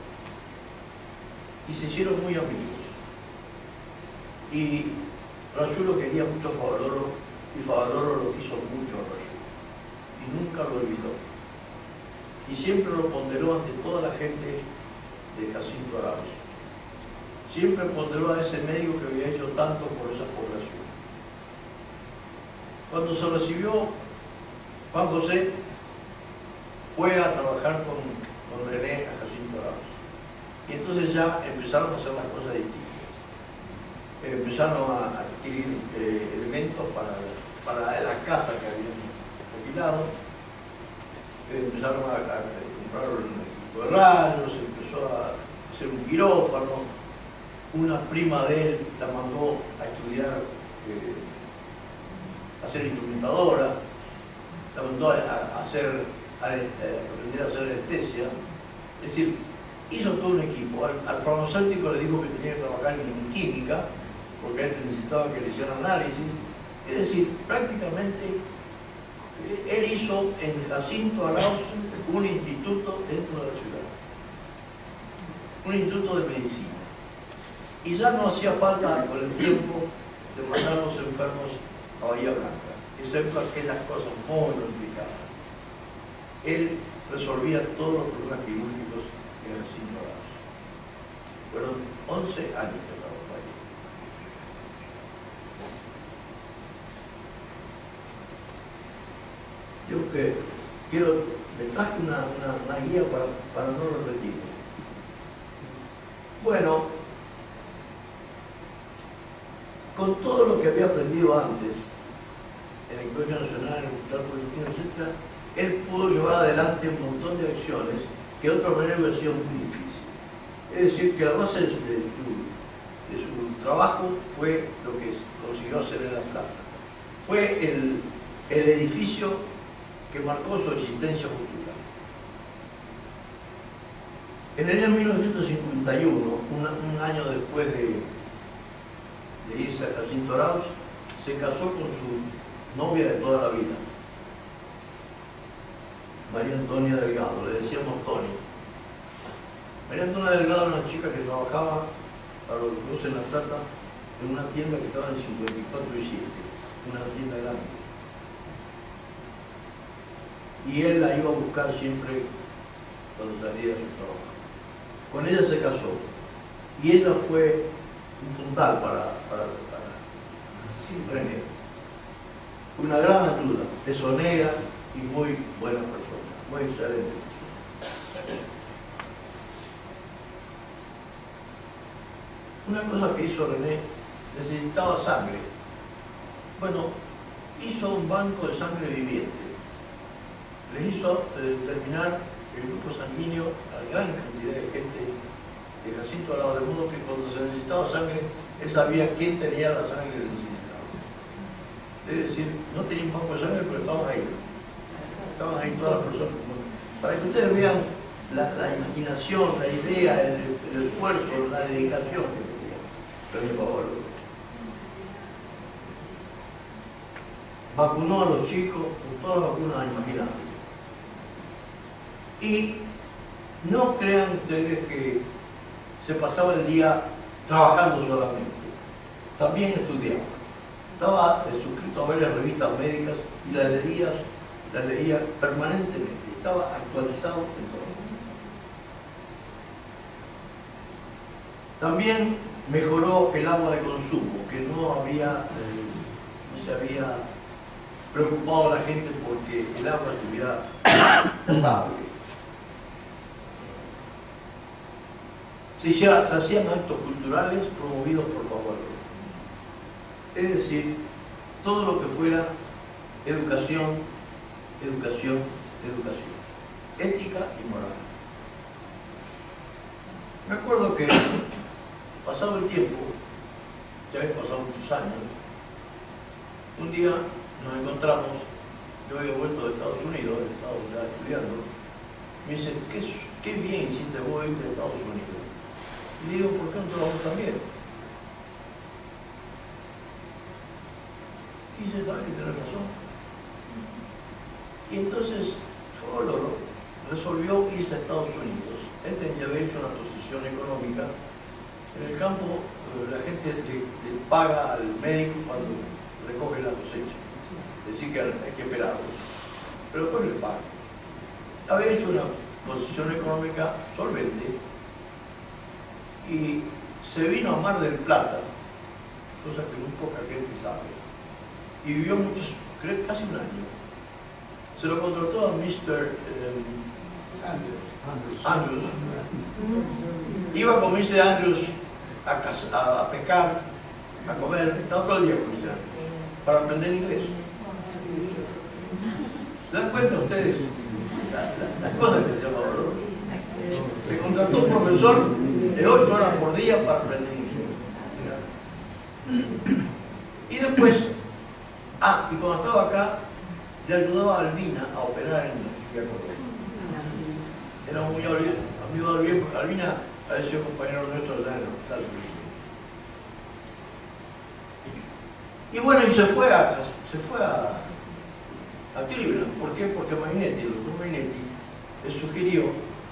Y se hicieron muy amigos. Y Rachou lo quería mucho a Favaloro y Favaloro lo quiso mucho a Rachou. Y nunca lo olvidó. Y siempre lo ponderó ante toda la gente de Jacinto Arauz. Siempre ponderó a ese médico que había hecho tanto por esa población. Cuando se recibió, Juan José fue a trabajar con René a Jacinto Arauz. Y entonces ya empezaron a hacer las cosas distintas. Empezaron a adquirir elementos para la casa que habían alquilado. Empezaron a comprar un equipo de rayos, empezó a hacer un quirófano. Una prima de él la mandó a estudiar, a ser instrumentadora, la mandó a aprender a hacer anestesia. Es decir, hizo todo un equipo. Al farmacéutico le dijo que tenía que trabajar en química, porque él necesitaba que le hicieran análisis. Es decir, prácticamente él hizo en Jacinto Arauz un instituto dentro de la ciudad, un instituto de medicina. Y ya no hacía falta con el tiempo de mandar a los enfermos a Bahía Blanca, excepto aquellas cosas muy complicadas. Él resolvía todos los problemas quirúrgicos en Jacinto Arauz. Fueron 11 años que trabajó ahí. Yo me traje una guía para no repetirlo. Bueno, con todo lo que había aprendido antes, en el Colegio Nacional, en el Hospital Político, etc., él pudo llevar adelante un montón de acciones que de otra manera hubiera sido muy difícil. Es decir, que la base de su trabajo fue lo que consiguió hacer en La Plata. Fue el edificio que marcó su existencia futura. En el año 1951, un año después de irse a Jacinto Arauz, se casó con su novia de toda la vida, María Antonia Delgado, le decíamos Tony. María Antonia Delgado era una chica que trabajaba, para los que conocen La Plata, en una tienda que estaba en 54 y 7, una tienda grande. Y él la iba a buscar siempre cuando salía de su trabajo. Con ella se casó. Y ella fue un puntal para René. Una gran ayuda, tesonera y muy buena persona, muy excelente. Una cosa que hizo René, necesitaba sangre. Bueno, hizo un banco de sangre viviente. Les hizo determinar el grupo sanguíneo a gran cantidad de gente de Jacinto Arauz, de modo que cuando se necesitaba sangre, él sabía quién tenía la sangre que necesitaba. Es decir, no tenía un banco de sangre, pero estaban ahí. Estaban ahí todas las personas. Para que ustedes vean la imaginación, la idea, el esfuerzo, la dedicación que tenía. Pero por favor, vacunó a los chicos con todas las vacunas imaginables. Y no crean ustedes que se pasaba el día trabajando solamente, también estudiaba. Estaba suscrito a varias revistas médicas y las leía permanentemente, estaba actualizado en todo. También mejoró el agua de consumo, que no se había preocupado la gente porque el agua estuviera potable. Se hacían actos culturales promovidos por favor. Es decir, todo lo que fuera educación, educación, educación, ética y moral. Me acuerdo que, pasado el tiempo, ya habían pasado muchos años, un día nos encontramos, yo había vuelto de Estados Unidos, estaba ya estudiando, me dice, qué bien hiciste vos irte de Estados Unidos. Y le digo, ¿por qué no trabajamos también? Y dice, ¿sabes que tenés razón? Y entonces, Fodoro resolvió irse a Estados Unidos. Él había hecho una posición económica. En el campo, la gente le paga al médico cuando recoge la cosecha. Es decir, que hay que esperarlos. Pero después le paga. Había hecho una posición económica solvente y se vino a Mar del Plata, cosa que muy poca gente sabe, y vivió casi un año. Se lo contrató a Mr. Andrews. Iba, como dice Andrews, a pescar, a comer, estaba todo el día con mis hermanos, para aprender inglés. ¿Se dan cuenta ustedes las cosas que se llaman valor? Se contrató un profesor de 8 horas por día para aprender inglés. Y después, y cuando estaba acá, le ayudaba a Albina a operar en la Córdoba. Era muy amigo de Albina, porque Albina había sido compañero nuestro allá en los Estados Unidos. Y bueno, y se fue a Cleveland. ¿Por qué? Porque Mainetti, el doctor Mainetti, le sugirió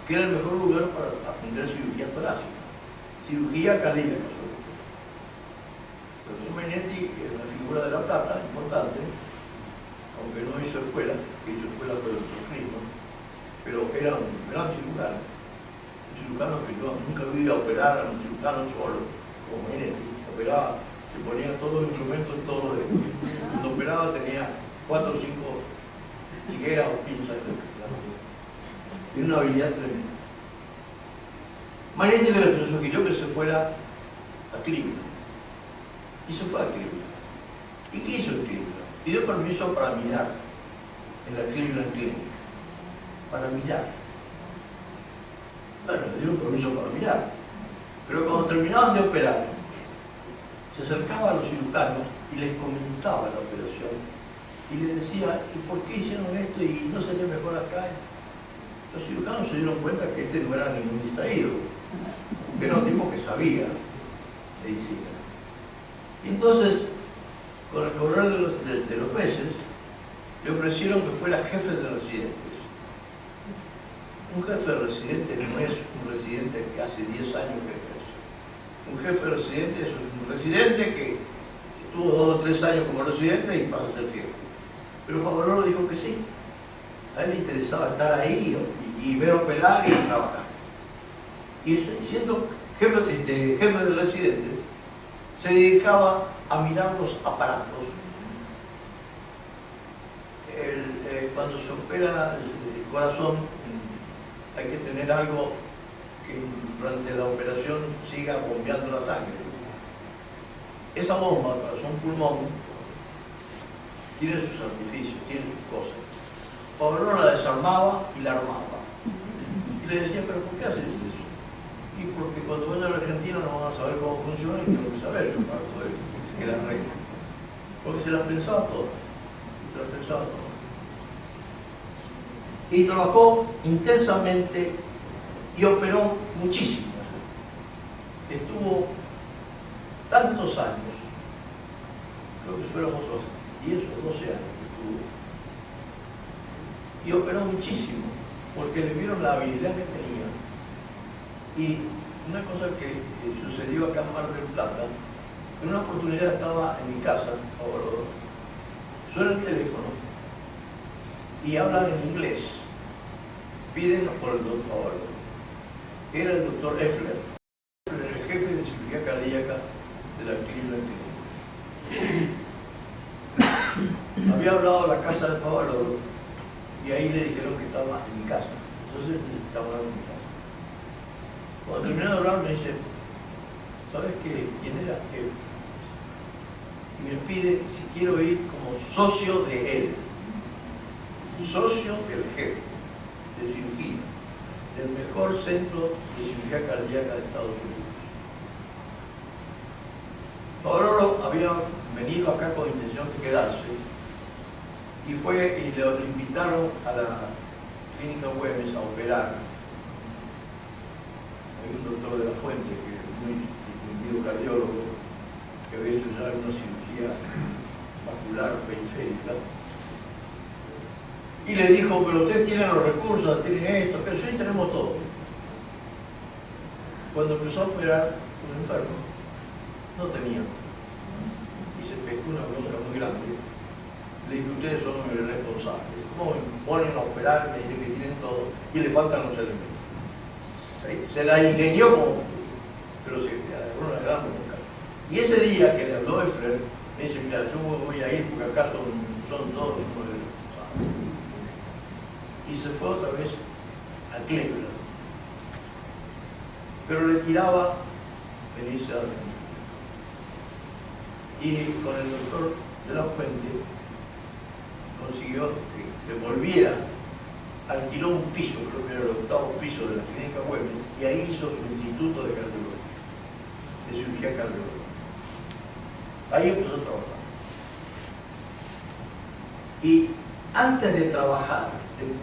que era el mejor lugar para aprender cirugía torácica, cirugía cardíaca. El doctor Mainetti es una figura de La Plata importante, aunque no hizo escuela, que hizo escuela fue el doctor Clinton, pero era un gran cirujano. Un cirujano que yo nunca vi operar a un cirujano solo, como Mainetti. Operaba, se ponía todos los instrumentos en todos los dedos. Cuando operaba tenía 4 o 5 tijeras o pinzas. Tiene una habilidad tremenda. Mainetti le sugirió que se fuera a Cleveland. Y se fue a Cleveland. ¿Y qué hizo en Cleveland? Pidió permiso para mirar en la Cleveland Clinic. Para mirar. Bueno, le dieron permiso para mirar. Pero cuando terminaban de operar, se acercaba a los cirujanos y les comentaba la operación. Y les decía, ¿y por qué hicieron esto? ¿Y no sería mejor acá? Los cirujanos se dieron cuenta que este no era ningún distraído. Era un tipo que sabía medicina. Y entonces, con el correr de los meses, le ofrecieron que fuera jefe de residentes. Un jefe de residente no es un residente que hace 10 años que ejerce. Un jefe de residente es un residente que estuvo 2 o 3 años como residente y pasa a ser jefe. Pero Favaloro dijo que sí. A él le interesaba estar ahí y ver operar y trabajar. Y siendo jefe de residentes, se dedicaba a mirar los aparatos. Cuando se opera el corazón, hay que tener algo que durante la operación siga bombeando la sangre. Esa bomba, corazón-pulmón, tiene sus artificios, tiene sus cosas. Favaloro la desarmaba y la armaba. Y le decía, ¿pero por qué haces eso? Y porque cuando vaya a la Argentina no van a saber cómo funciona y tengo que saber yo para poder que la arregle. Porque se las pensaba todas. Se las pensaba todas. Y trabajó intensamente y operó muchísimo. Estuvo tantos años, creo que fueron 10 o 12 años que estuvo, y operó muchísimo, porque le vieron la habilidad que tenía. Y una cosa que sucedió acá en Mar del Plata, en una oportunidad estaba en mi casa, suena el teléfono y hablan en inglés, piden por el doctor Favaloro. Era el doctor Effler, el jefe de cirugía cardíaca de la Cleveland Clinic. Había hablado a la casa de Favaloro y ahí le dijeron que estaba en mi casa. Entonces estaba en mi casa. Cuando terminé de hablar me dice, ¿sabes quién era? Él. Y me pide si quiero ir como socio de él. Socio del jefe de cirugía, del mejor centro de cirugía cardíaca de Estados Unidos. Favaloro había venido acá con intención de quedarse y le invitaron a la clínica Güemes a operar. Hay un doctor de la Fuente que es muy distinguido cardiólogo que había hecho ya una cirugía vascular periférica. Y le dijo, pero ustedes tienen los recursos, tienen esto, pero sí tenemos todo. Cuando empezó a operar un enfermo, no tenía. Y se pescó una bronca muy grande. Le dije, ustedes son los responsables. ¿Cómo me ponen a operar? Me dicen que tienen todo y le faltan los elementos. Se la ingenió como, pero se agarró una gran bronca. Y ese día que le habló Effler, me dice, mira, yo voy a ir porque acá son todos los responsables. Y se fue otra vez a Cleveland. pero le tiraba venirse a Argentina. Y con el doctor de la Fuente consiguió que se volviera, alquiló un piso, creo que era el 8º piso de la Clínica Güemes, y ahí hizo su instituto de cardiología, de cirugía cardiológica. Ahí empezó a trabajar. Y antes de trabajar,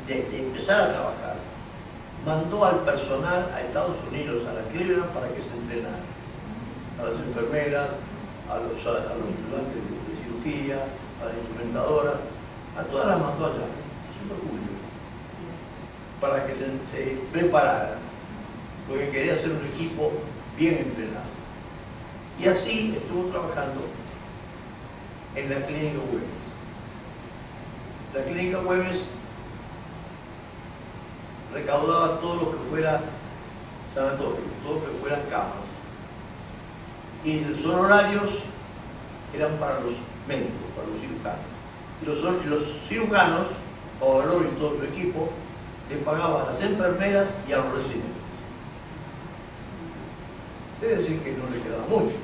de empezar a trabajar, mandó al personal a Estados Unidos, a la Cleveland, para que se entrenara. A las enfermeras, a los ayudantes de cirugía, a las instrumentadoras, a todas las mandó allá, a Super Julio, para que se prepararan, porque quería hacer un equipo bien entrenado. Y así estuvo trabajando en la Clínica Güemes. La Clínica Güemes recaudaba todo lo que fuera sanatorio, todo lo que fueran camas. Y los honorarios eran para los médicos, para los cirujanos. Y los cirujanos, Pavaloro y todo su equipo, le pagaban a las enfermeras y a los residentes. Es decir, que no le quedaba mucho.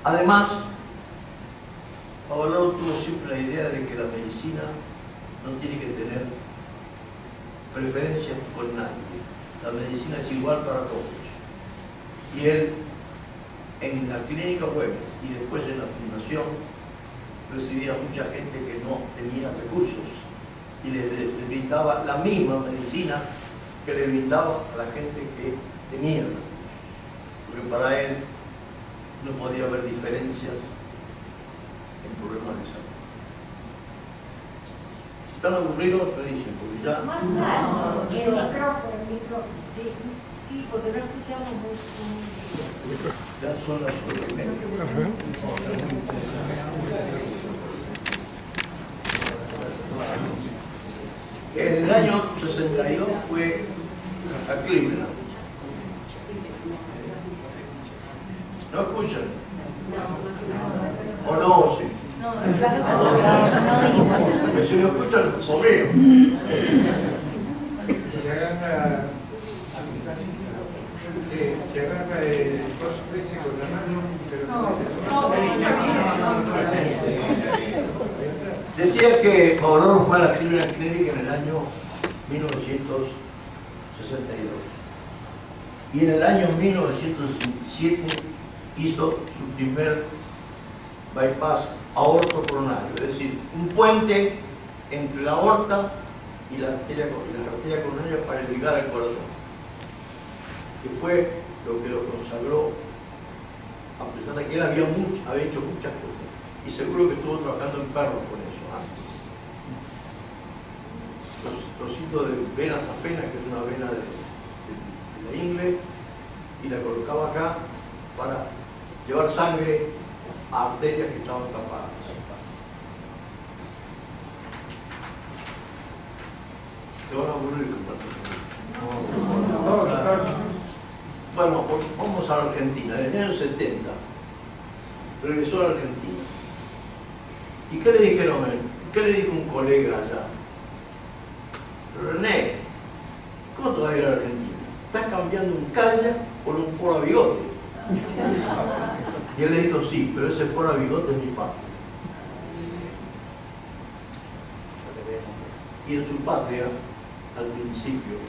Además, Pavaloro tuvo siempre la idea de que la medicina no tiene que tener preferencias con nadie. La medicina es igual para todos. Y él, en la Clínica Güemes y después en la Fundación, recibía mucha gente que no tenía recursos y le brindaba la misma medicina que le brindaba a la gente que tenía recursos. Porque para él no podía haber diferencias en problemas de salud. Si están aburridos, me dicen, porque ya... Más alto, el micrófono. Sí, porque no escuchamos mucho. Ya son las 8:30. En el año 62 fue a Cleveland. ¿No escuchan? ¿O no oyen? Porque si no escuchan, conmigo. Se agarra el coso ese con la mano, pero Decía que Pavaloro fue a la Cleveland Clinic en el año 1962. Y en el año 1967 hizo su primer bypass aortocoronario, es decir, un puente entre la aorta y la arteria coronaria para irrigar el corazón, que fue lo que lo consagró, a pesar de que él había hecho muchas cosas, y seguro que estuvo trabajando en perros con eso antes. Los trocitos de vena safena, que es una vena de la ingle, y la colocaba acá para llevar sangre a arterias que estaban tapadas. Te van a aburrir con tanto. Bueno, vamos a la Argentina. En el año 70 regresó a la Argentina. ¿Y qué le dijeron a él? ¿Qué le dijo un colega allá? René, ¿cómo te vas a ir a la Argentina? ¿Estás cambiando un calla por un foro a bigote? Y él le dijo, sí, pero ese foro a bigote es mi patria. Y en su patria, al principio,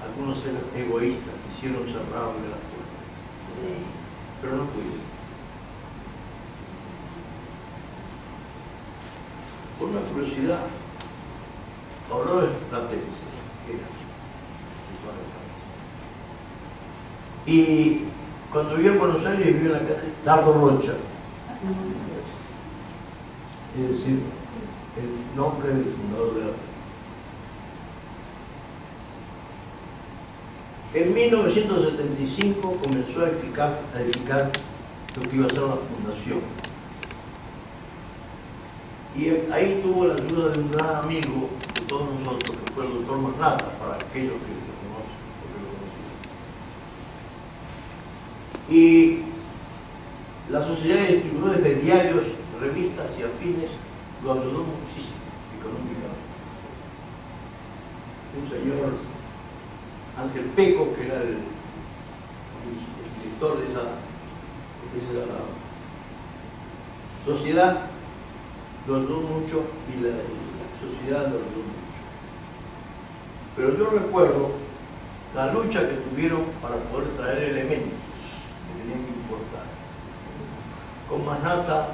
algunos egoístas quisieron cerrarle las puertas, pero no pudieron. Por una curiosidad, Pavaloro es platense, era y cuando vivió en Buenos Aires vivió en la calle Dardo Rocha, es decir, el nombre del fundador de la Argentina. En 1975 comenzó a edificar lo que iba a ser la fundación. Y ahí tuvo la ayuda de un gran amigo de todos nosotros, que fue el doctor Magnata, para aquellos que lo conocen, porque lo conocen. Y la Sociedad de Distribuidores de Diarios, Revistas y Afines lo ayudó muchísimo económicamente. Un señor Ángel Peco, que era el director de esa sociedad, lo ayudó mucho y la sociedad lo ayudó mucho. Pero yo recuerdo la lucha que tuvieron para poder traer elementos que tenían que importar. Con Manhattan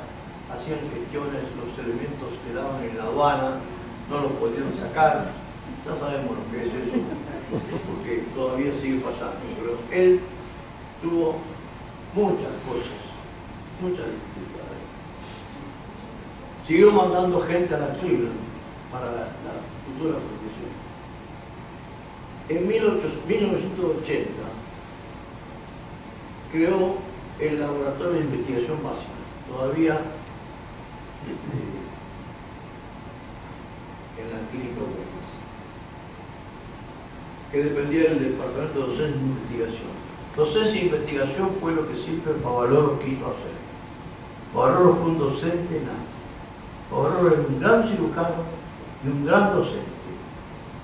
hacían gestiones, los elementos quedaban en la aduana, no los podían sacar. Ya sabemos lo que es eso, porque todavía sigue pasando. Pero él tuvo muchas cosas, muchas dificultades. Siguió mandando gente a la Cleveland para la futura fundación. En 1980 creó el Laboratorio de Investigación Básica, todavía en la clínica Huellas, que dependía del Departamento de Docencia e Investigación. Docencia e Investigación fue lo que siempre Favaloro quiso hacer. Favaloro fue un docente nato. Favaloro era un gran cirujano y un gran docente.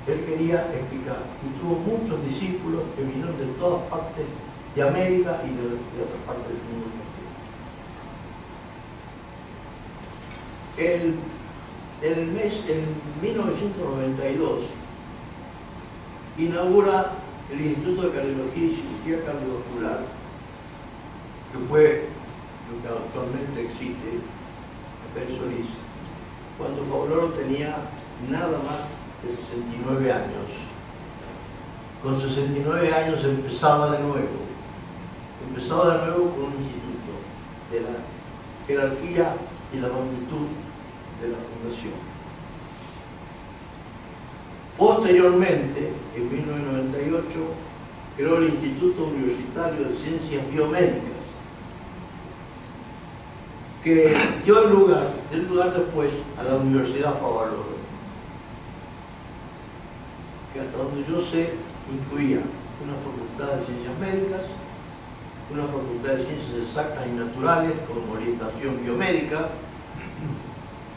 Él quería explicar y tuvo muchos discípulos que vinieron de todas partes de América y de otras partes del mundo. En 1992 inaugura el Instituto de Cardiología y Cirugía Cardiovascular, que fue lo que actualmente existe, Pérez Solís, cuando Favaloro tenía nada más de 69 años. Con 69 años empezaba de nuevo con un instituto de la jerarquía y la magnitud de la fundación. Posteriormente, en 1998, creó el Instituto Universitario de Ciencias Biomédicas, que dio lugar después a la Universidad Favaloro, que hasta donde yo sé incluía una facultad de Ciencias Médicas, una facultad de Ciencias Exactas y Naturales con orientación biomédica,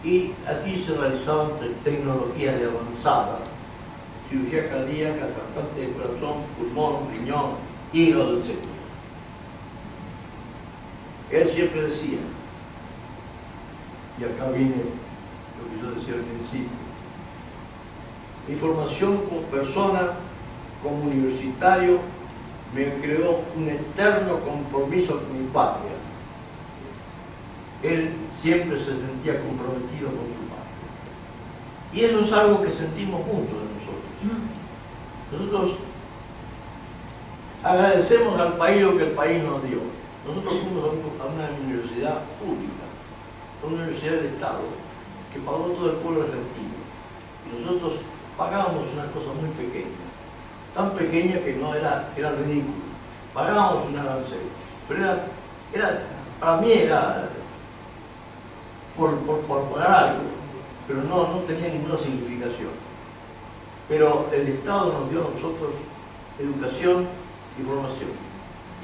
y aquí se realizaban tecnologías de avanzada, cirugía cardíaca, trasplante de corazón, pulmón, riñón, hígado, etc. Él siempre decía, y acá viene lo que yo decía al principio, mi formación como persona, como universitario, me creó un eterno compromiso con mi patria. Él siempre se sentía comprometido con su patria. Y eso es algo que sentimos mucho de nosotros. Nosotros agradecemos al país lo que el país nos dio. Nosotros fuimos a una universidad pública, a una universidad del Estado, que pagó todo el pueblo argentino. Y nosotros pagábamos una cosa muy pequeña, tan pequeña que no era ridículo. Pagábamos un arancel, pero para mí era por pagar algo, pero no tenía ninguna significación. Pero el Estado nos dio a nosotros educación y formación.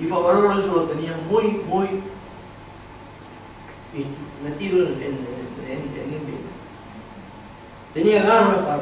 Y Favaloro eso lo tenía muy metido en tenía ganas para